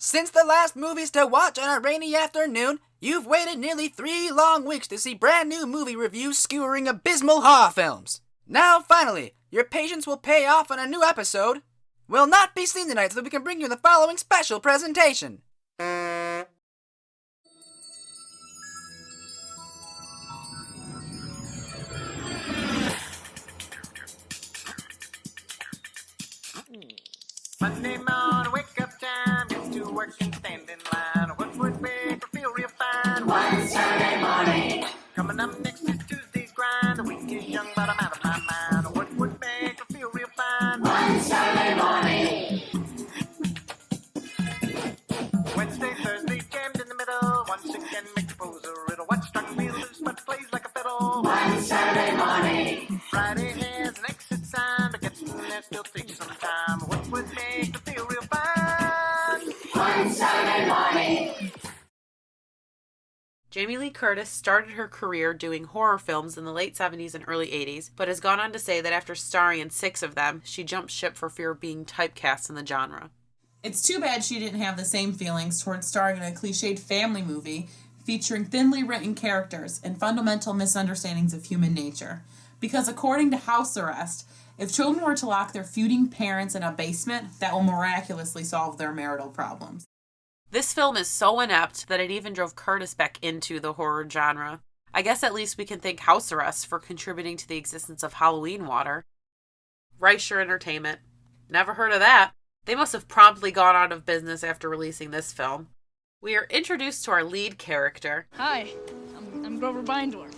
Since the last movies to watch on a rainy afternoon, you've waited nearly 3 long weeks to see brand new movie reviews skewering abysmal horror films. Now, finally, your patience will pay off on a new episode. Will not be seen tonight, so we can bring you the following special presentation. Monday morning, wake up time, get to work and stand in line. What would make her feel real fine? One Saturday morning. Coming up next is Tuesday's grind. The week is young, but I'm out of my mind. What would make her feel real fine? One Saturday morning. Wednesday, Thursday, jammed in the middle. Once again, make the pose a riddle. What struck me loose, but plays like a fiddle? One Saturday morning. Friday has an exit sign, but getting there still takes some time. What would make her feel real fine? One Saturday morning. Jamie Lee Curtis started her career doing horror films in the late 70s and early 80s, but has gone on to say that after starring in 6 of them, she jumped ship for fear of being typecast in the genre. It's too bad she didn't have the same feelings towards starring in a cliched family movie featuring thinly written characters and fundamental misunderstandings of human nature. Because according to House Arrest, if children were to lock their feuding parents in a basement, that will miraculously solve their marital problems. This film is so inept that it even drove Curtis back into the horror genre. I guess at least we can thank House Arrest for contributing to the existence of Halloween water. Reicher Entertainment. Never heard of that. They must have promptly gone out of business after releasing this film. We are introduced to our lead character. Hi, I'm Grover Beindorf.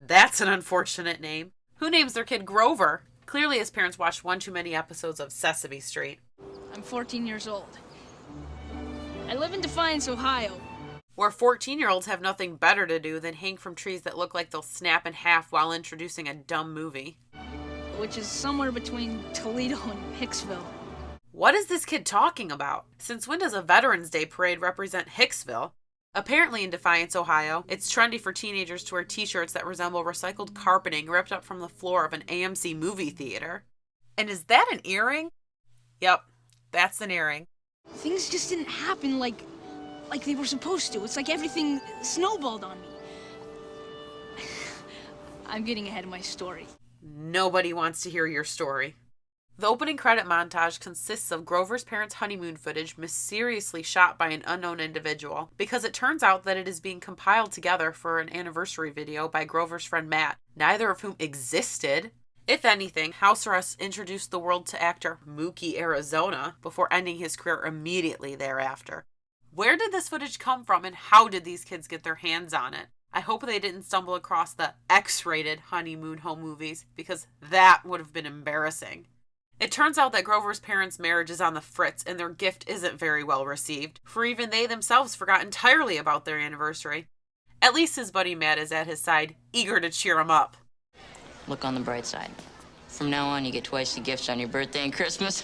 That's an unfortunate name. Who names their kid Grover? Clearly his parents watched one too many episodes of Sesame Street. I'm 14 years old. I live in Defiance, Ohio. Where 14-year-olds have nothing better to do than hang from trees that look like they'll snap in half while introducing a dumb movie. Which is somewhere between Toledo and Hicksville. What is this kid talking about? Since when does a Veterans Day parade represent Hicksville? Apparently in Defiance, Ohio, it's trendy for teenagers to wear t-shirts that resemble recycled carpeting ripped up from the floor of an AMC movie theater. And is that an earring? Yep, that's an earring. Things just didn't happen like they were supposed to. It's like everything snowballed on me. I'm getting ahead of my story. Nobody wants to hear your story. The opening credit montage consists of Grover's parents' honeymoon footage mysteriously shot by an unknown individual, because it turns out that it is being compiled together for an anniversary video by Grover's friend Matt, neither of whom existed. If anything, House Arrest introduced the world to actor Mookie Arizona before ending his career immediately thereafter. Where did this footage come from, and how did these kids get their hands on it? I hope they didn't stumble across the X-rated honeymoon home movies, because that would have been embarrassing. It turns out that Grover's parents' marriage is on the fritz, and their gift isn't very well received, for even they themselves forgot entirely about their anniversary. At least his buddy Matt is at his side, eager to cheer him up. Look on the bright side. From now on, you get twice the gifts on your birthday and Christmas.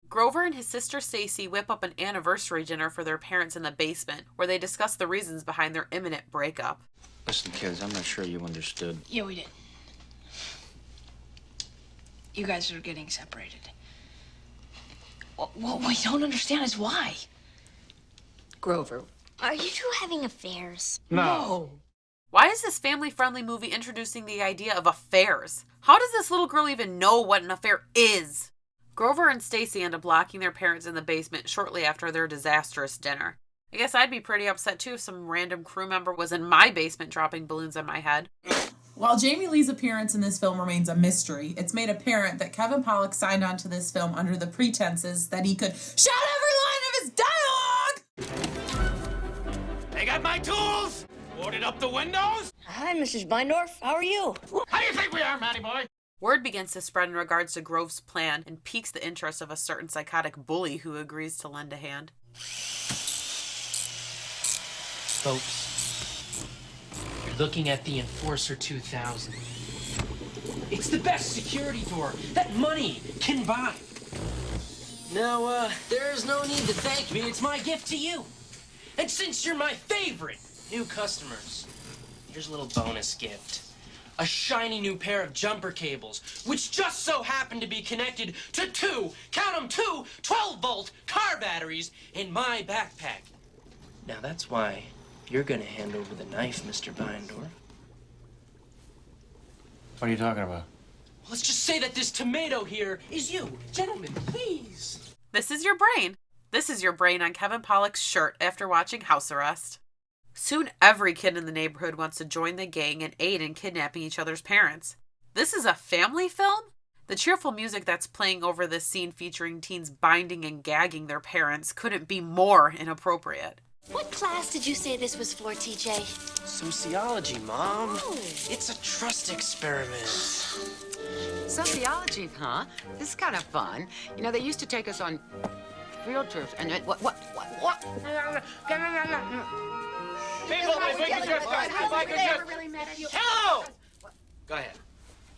Grover and his sister Stacy whip up an anniversary dinner for their parents in the basement, where they discuss the reasons behind their imminent breakup. Listen, kids, I'm not sure you understood. Yeah, we did. You guys are getting separated. What we don't understand is why. Grover. Are you two having affairs? No. Why is this family-friendly movie introducing the idea of affairs? How does this little girl even know what an affair is? Grover and Stacy end up locking their parents in the basement shortly after their disastrous dinner. I guess I'd be pretty upset too if some random crew member was in my basement dropping balloons on my head. While Jamie Lee's appearance in this film remains a mystery, it's made apparent that Kevin Pollak signed on to this film under the pretenses that he could shout every line of his dialogue! They got my tools! Boarded up the windows? Hi, Mrs. Beindorf. How are you? How do you think we are, Matty boy? Word begins to spread in regards to Grove's plan and piques the interest of a certain psychotic bully who agrees to lend a hand. Folks, you're looking at the Enforcer 2000. It's the best security door that money can buy. Now, there's no need to thank me. It's my gift to you. And since you're my favorite new customers, here's a little bonus gift. a shiny new pair of jumper cables, which just so happened to be connected to two 12-volt car batteries in my backpack. Now that's why you're gonna hand over the knife, Mr. Beindorf. What are you talking about? Let's just say that this tomato here is you. Gentlemen, please. This is your brain. This is your brain on Kevin Pollak's shirt after watching House Arrest. Soon every kid in the neighborhood wants to join the gang and aid in kidnapping each other's parents. This is a family film? The cheerful music that's playing over this scene featuring teens binding and gagging their parents couldn't be more inappropriate. What class did you say this was for, TJ? Sociology, Mom. Oh. It's a trust experiment. Sociology, huh? This is kind of fun. You know, they used to take us on field trips, and it, what? People, if we can just, guys, if I could just... Hello! Go ahead.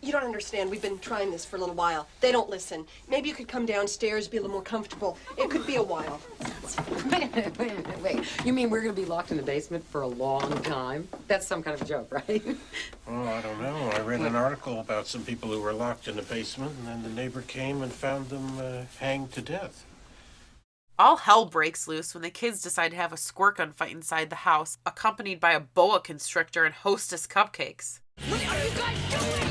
You don't understand. We've been trying this for a little while. They don't listen. Maybe you could come downstairs, be a little more comfortable. It could be a while. Wait. You mean we're going to be locked in the basement for a long time? That's some kind of joke, right? Oh, I don't know. I read an article about some people who were locked in the basement, and then the neighbor came and found them hanged to death. All hell breaks loose when the kids decide to have a squirt gun fight inside the house, accompanied by a boa constrictor and Hostess cupcakes. What are you guys doing?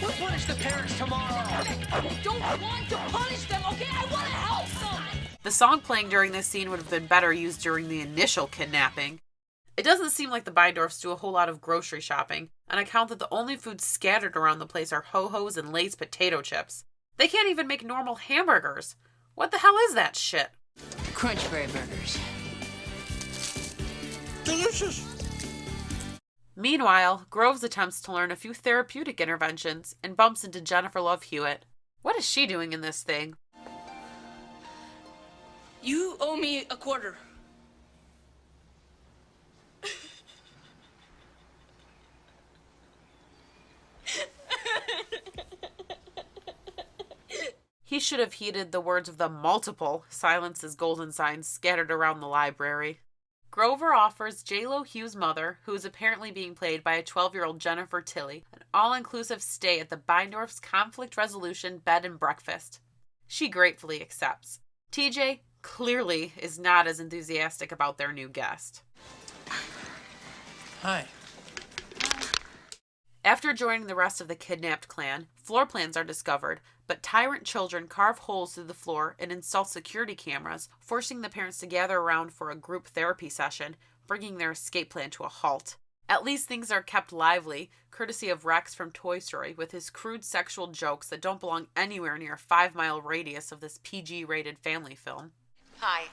We'll punish the parents tomorrow. I don't want to punish them, okay? I want to help them. The song playing during this scene would have been better used during the initial kidnapping. It doesn't seem like the Beindorfs do a whole lot of grocery shopping, on account that the only foods scattered around the place are Ho-Hos and Lay's potato chips. They can't even make normal hamburgers. What the hell is that shit? Crunch Berry Burgers. Delicious. Meanwhile, Groves attempts to learn a few therapeutic interventions and bumps into Jennifer Love Hewitt. What is she doing in this thing? You owe me a quarter. He should have heeded the words of the multiple silence is golden signs scattered around the library. Grover offers J-Lo Hughes' mother, who is apparently being played by a 12-year-old Jennifer Tilly, an all-inclusive stay at the Beindorf's conflict resolution bed and breakfast. She gratefully accepts. TJ clearly is not as enthusiastic about their new guest. Hi. After joining the rest of the kidnapped clan, floor plans are discovered, but tyrant children carve holes through the floor and install security cameras, forcing the parents to gather around for a group therapy session, bringing their escape plan to a halt. At least things are kept lively, courtesy of Rex from Toy Story, with his crude sexual jokes that don't belong anywhere near a 5-mile radius of this PG-rated family film. Hi,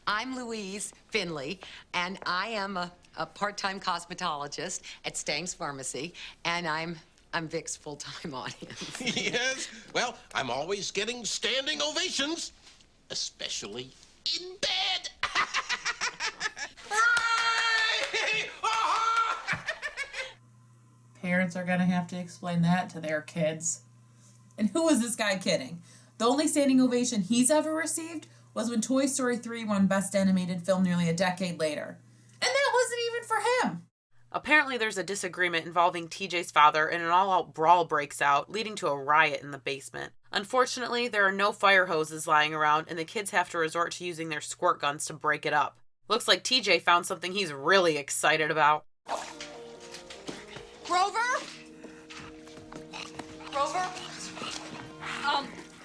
I'm Louise Finley, and I am a part-time cosmetologist at Stang's Pharmacy, and I'm Vic's full-time audience. Yes? Well, I'm always getting standing ovations, especially in bed. Parents are gonna have to explain that to their kids. And who is this guy kidding? The only standing ovation he's ever received was when Toy Story 3 won Best Animated Film nearly a decade later. And that wasn't even for him. Apparently there's a disagreement involving TJ's father and an all-out brawl breaks out, leading to a riot in the basement. Unfortunately, there are no fire hoses lying around, and the kids have to resort to using their squirt guns to break it up. Looks like TJ found something he's really excited about. Grover? Grover?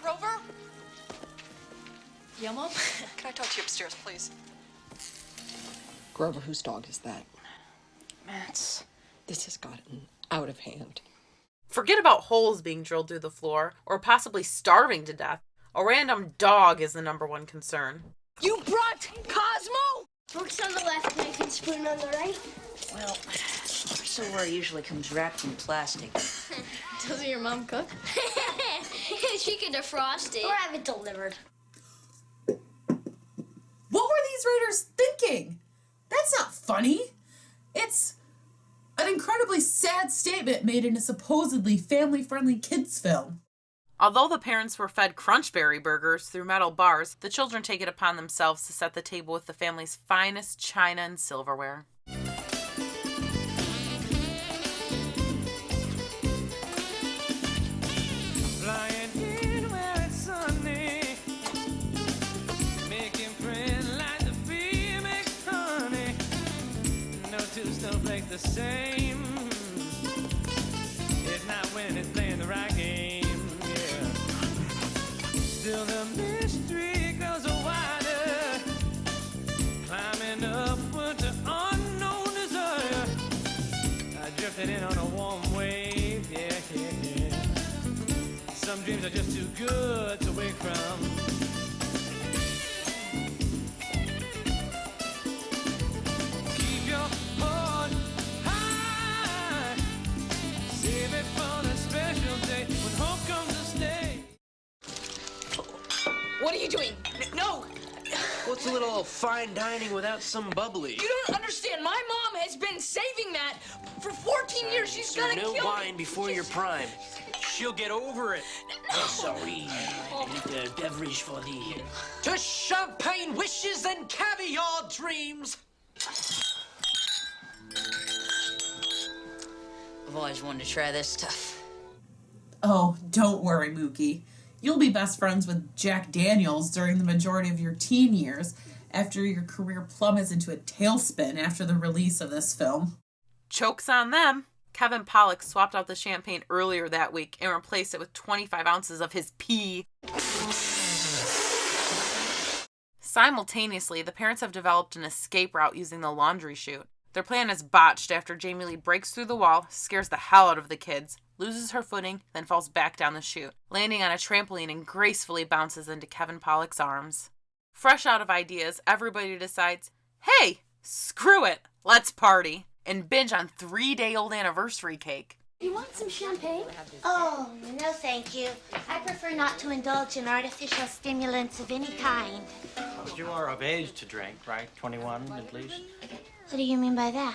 Grover? Yeah, Mom? Can I talk to you upstairs, please? Grover, whose dog is that? Matt's. This has gotten out of hand. Forget about holes being drilled through the floor, or possibly starving to death. A random dog is the #1 concern. You brought Cosmo? Fork's on the left, knife and spoon on the right. Well, silverware usually comes wrapped in plastic. Doesn't your mom cook? She can defrost it. Or have it delivered. What were these writers thinking? That's not funny. It's an incredibly sad statement made in a supposedly family-friendly kids film. Although the parents were fed Crunchberry burgers through metal bars, the children take it upon themselves to set the table with the family's finest china and silverware. Flying in where it's sunny, making friends like the bee makes honey. No two snowflakes the same. It's not when it's playing the right game, yeah. Still the mystery grows wider, climbing upward to unknown desire. I drifted in on a warm wave, yeah, yeah, yeah. Some dreams are just too good to wake from. Keep your heart high. Save it for the special day when hope comes to stay. What are you doing? No! What's a little fine dining without some bubbly? You don't understand. My mom has been saving that for 14 years. She's Sir, gonna no kill wine me. before your prime. She'll get over it. Oh, sorry. I need a beverage for thee. To champagne wishes and caviar dreams. I've always wanted to try this stuff. Oh, don't worry, Mookie. You'll be best friends with Jack Daniels during the majority of your teen years after your career plummets into a tailspin after the release of this film. Joke's on them. Kevin Pollak swapped out the champagne earlier that week and replaced it with 25 ounces of his pee. Simultaneously, the parents have developed an escape route using the laundry chute. Their plan is botched after Jamie Lee breaks through the wall, scares the hell out of the kids, loses her footing, then falls back down the chute, landing on a trampoline and gracefully bounces into Kevin Pollak's arms. Fresh out of ideas, everybody decides, hey, screw it, let's party, and binge on 3-day-old anniversary cake. You want some champagne? Oh, no thank you. I prefer not to indulge in artificial stimulants of any kind. But you are of age to drink, right? 21 at least? What do you mean by that?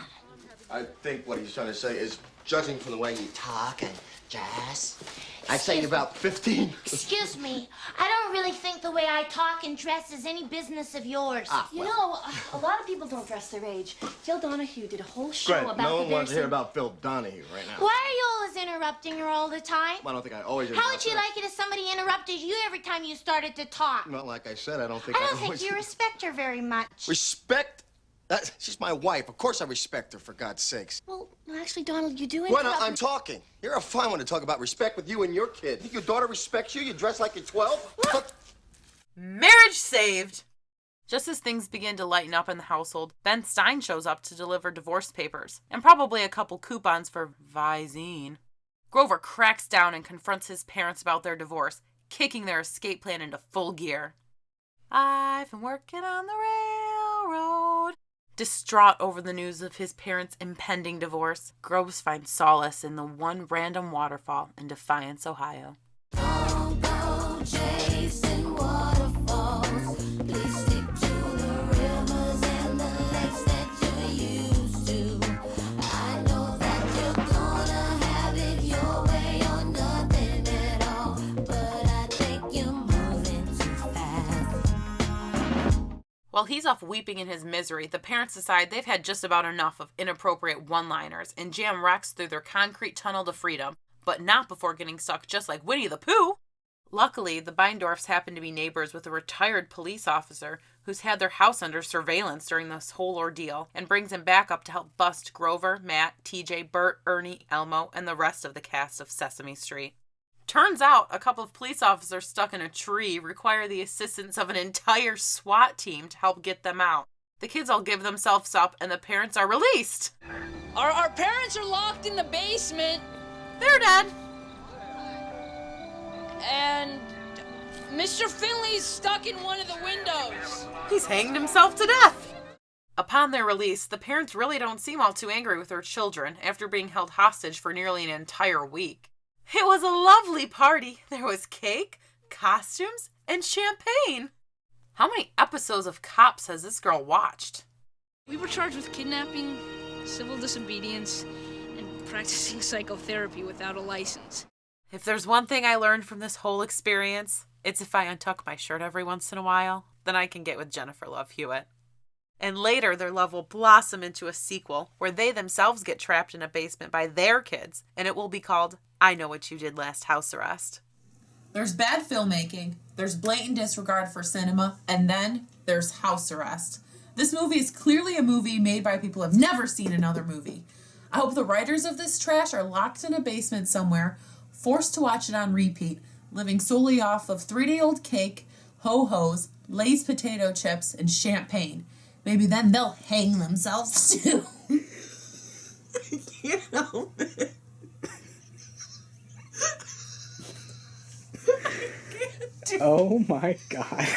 I think what he's trying to say is, judging from the way you talk and dress, I'd say you're about 15. Excuse me. I don't really think the way I talk and dress is any business of yours. You know, a lot of people don't dress their age. Phil Donahue did a whole show Great. about No the one wants to hear Bears. about Phil Donahue right now. Why are you always interrupting her all the time? Well, I don't think I always How would interrupt you her. like it if somebody interrupted you every time you started to talk? Well, like I said, I don't think I don't always... think you respect her very much. Respect? She's my wife. Of course I respect her, for God's sakes. Well, actually, Donald, you do When interrupt. I'm talking. You're a fine one to talk about respect with you and your kid. Think your daughter respects you? You dress like you're 12? Marriage saved! Just as things begin to lighten up in the household, Ben Stein shows up to deliver divorce papers, and probably a couple coupons for Visine. Grover cracks down and confronts his parents about their divorce, kicking their escape plan into full gear. I've been working on the railroad. Distraught over the news of his parents' impending divorce, Groves finds solace in the one random waterfall in Defiance, Ohio. Don't go chasing waterfalls. Please stick to the rivers and the lakes that you're used to. I know that you're gonna have it your way or nothing at all, but I think you're moving too fast. While he's off weeping in his misery, the parents decide they've had just about enough of inappropriate one-liners and jam wrecks through their concrete tunnel to freedom, but not before getting stuck just like Winnie the Pooh. Luckily, the Beindorfs happen to be neighbors with a retired police officer who's had their house under surveillance during this whole ordeal and brings him back up to help bust Grover, Matt, TJ, Bert, Ernie, Elmo, and the rest of the cast of Sesame Street. Turns out, a couple of police officers stuck in a tree require the assistance of an entire SWAT team to help get them out. The kids all give themselves up, and the parents are released. Our parents are locked in the basement. They're dead. And Mr. Finley's stuck in one of the windows. He's hanged himself to death. Upon their release, the parents really don't seem all too angry with their children after being held hostage for nearly an entire week. It was a lovely party. There was cake, costumes, and champagne. How many episodes of Cops has this girl watched? We were charged with kidnapping, civil disobedience, and practicing psychotherapy without a license. If there's one thing I learned from this whole experience, it's if I untuck my shirt every once in a while, then I can get with Jennifer Love Hewitt. And later, their love will blossom into a sequel where they themselves get trapped in a basement by their kids, and it will be called I Know What You Did Last House Arrest. There's bad filmmaking, there's blatant disregard for cinema, and then there's house arrest. This movie is clearly a movie made by people who have never seen another movie. I hope the writers of this trash are locked in a basement somewhere, forced to watch it on repeat, living solely off of 3-day-old cake, ho-hos, Lay's potato chips, and champagne. Maybe then they'll hang themselves too. I can't help it. Oh my god.